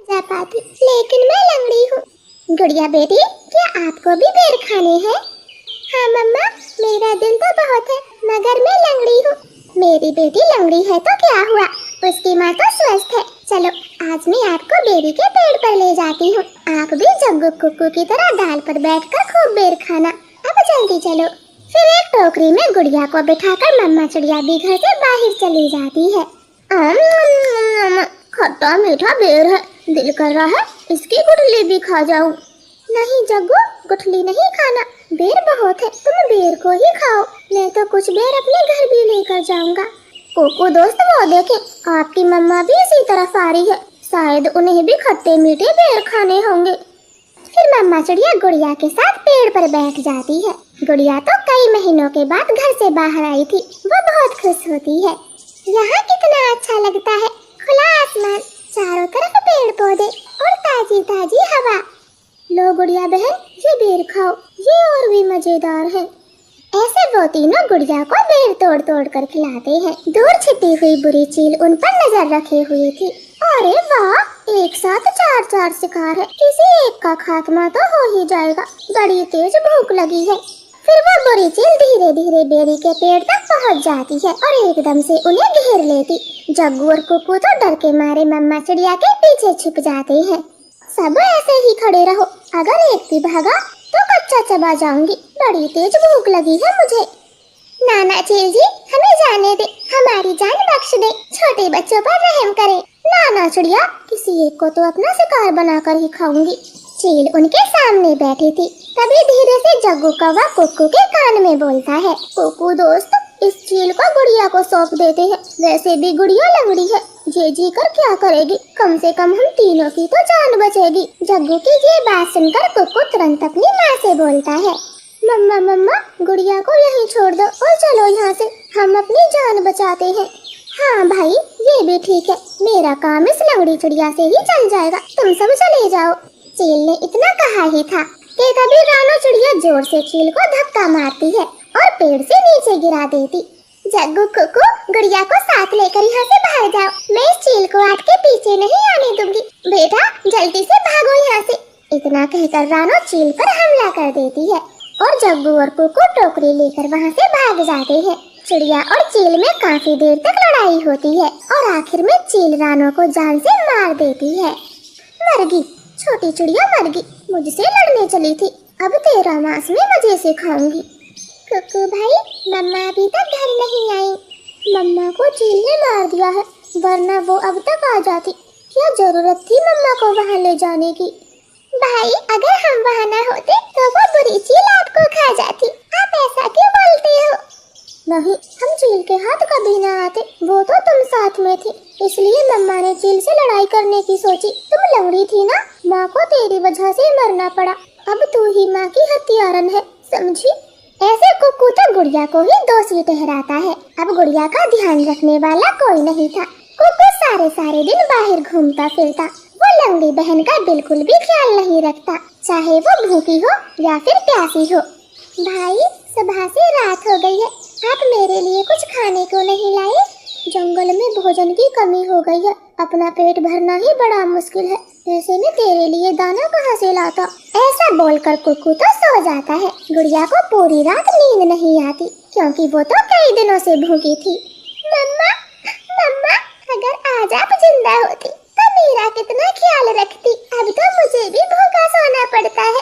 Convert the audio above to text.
जा पाती, लेकिन मैं लंगड़ी हूँ। गुड़िया बेटी, क्या आपको भी बेर खाने हैं? हाँ मम्मा, मेरा दिल तो बहुत है, मगर मैं लंगड़ी हूँ। मेरी बेटी लंगड़ी है तो क्या हुआ, उसकी माँ तो स्वस्थ है। चलो आज मैं आपको बेरी के पेड़ पर ले जाती हूँ। आप भी जग्गू कुक्कू की तरह डाल पर बैठकर खूब बेर खाना। अब जल्दी चलो। फिर एक टोकरी में गुड़िया को बिठाकर मम्मा चिड़िया भी घर से बाहर चली जाती है। खट्टा मीठा बेर है, दिल कर रहा है इसकी गुठली भी खा जाऊं। नहीं जग्गू, गुठली नहीं खाना, बेर बहुत है, तुम बेर को ही खाओ। मैं तो कुछ बेर अपने घर भी लेकर जाऊंगा। कोको दोस्त, वो देखे आपकी मम्मा भी इसी तरफ आ रही है, शायद उन्हें भी खट्टे मीठे बेर खाने होंगे। फिर मम्मा चिड़िया गुड़िया के साथ पेड़ पर बैठ जाती है। गुड़िया तो कई महीनों के बाद घर से बाहर आई थी, वो बहुत खुश होती है। यहाँ कितना अच्छा लगता है, खुला आसमान, चारों तरफ पेड़ पौधे और ताजी ताजी हवा। लो गुड़िया बहन, ये बेर खाओ, ये और भी मजेदार है। ऐसे वो तीनों गुड़िया को बेर तोड़ तोड़ कर खिलाते हैं। दूर छिपी हुई बुरी चील उन पर नजर रखे हुए थी। अरे वाह, एक साथ चार चार शिकार है, किसी एक का खात्मा तो हो ही जाएगा, बड़ी तेज भूख लगी है। फिर वो बुरी चील धीरे धीरे बेरी के पेड़ तक पहुंच जाती है और एकदम से उन्हें घेर लेती। जग्गू और कुक्कू तो डर के मारे मम्मा चिड़िया के पीछे छिप जाते हैं। सब ऐसे ही खड़े रहो, अगर एक भी भागा तो कच्चा चबा जाऊंगी, बड़ी तेज भूख लगी है मुझे। नाना चील जी, हमें जाने दे, हमारी जान बख्श दे, छोटे बच्चों पर रहम करे। नाना चिड़िया, किसी एक को तो अपना शिकार बनाकर ही खाऊंगी। चील उनके सामने बैठी थी, तभी धीरे से जग्गू कौवा कुक्कू के कान में बोलता है, कुक्कू दोस्त, इस चील को गुड़िया को सौंप देते हैं, वैसे भी गुड़िया लंगड़ी है, ये जी कर क्या करेगी, कम से कम हम तीनों की तो जान बचेगी। जग्गू की ये बात सुनकर कुक्कू तुरंत अपनी माँ से बोलता है, मम्मा मम्मा, गुड़िया को यहीं छोड़ दो और चलो यहाँ से, हम अपनी जान बचाते हैं। हाँ भाई, ये भी ठीक है, मेरा काम इस लंगड़ी चिड़िया से ही चल जाएगा, तुम सब चले जाओ। चील ने इतना कहा ही था कि तभी रानो चिड़िया जोर से चील को धक्का मारती है और पेड़ से नीचे गिरा देती। जग्गू कुक्कू, गुड़िया को साथ लेकर यहाँ से बाहर जाओ, मैं इस चील को आपके पीछे नहीं आने दूंगी, बेटा जल्दी से भागो यहाँ से। इतना कहकर रानो चील पर हमला कर देती है और जग्गू और कुक्कू टोकरी लेकर वहाँ से भाग जाते हैं। चिड़िया और चील में काफी देर तक लड़ाई होती है और आखिर में चील रानो को जान से मार देती है। मरगी, छोटी चिड़िया मरगी, मुझसे लड़ने चली थी, अब तेरा मांस मैं मजे से खाऊंगी। कुक्कू भाई, मम्मा अभी तक घर नहीं आई, मम्मा को चील ने मार दिया है, वरना वो अब तक आ जाती, क्या जरूरत थी मम्मा को वहाँ ले जाने की। भाई, अगर हम वहाँ न होते तो वो बुरी चील आपको खा जाती, आप ऐसा क्यों बोलते हो? नहीं, हम चील के हाथ कभी न आते, वो तो तुम साथ में थे, इसलिए मम्मा ने चील से लड़ाई करने की सोची। तुम लंगड़ी थी ना, माँ को तेरी वजह से मरना पड़ा, अब तू ही माँ की हत्यारन है, समझी? ऐसे कुक्कू तो गुड़िया को ही दोषी ठहराता है। अब गुड़िया का ध्यान रखने वाला कोई नहीं था। कुक्कू सारे दिन बाहर घूमता फिरता, वो लंगड़ी बहन का बिल्कुल भी ख्याल नहीं रखता, चाहे वो भूखी हो या फिर प्यासी हो। भाई, सुबह से रात हो गई है, आप मेरे लिए कुछ खाने को नहीं लाए? जंगल में भोजन की कमी हो गई है, अपना पेट भरना ही बड़ा मुश्किल है, ऐसे में तेरे लिए दाना कहाँ से लाता? ऐसा बोलकर कुक्कू तो सो जाता है। गुड़िया को पूरी रात नींद नहीं आती, क्योंकि वो तो कई दिनों से भूखी थी। मम्मा, मम्मा, अगर आज आप जिंदा होती तो मेरा कितना ख्याल रखती, अब तो मुझे भी भूखा सोना पड़ता है।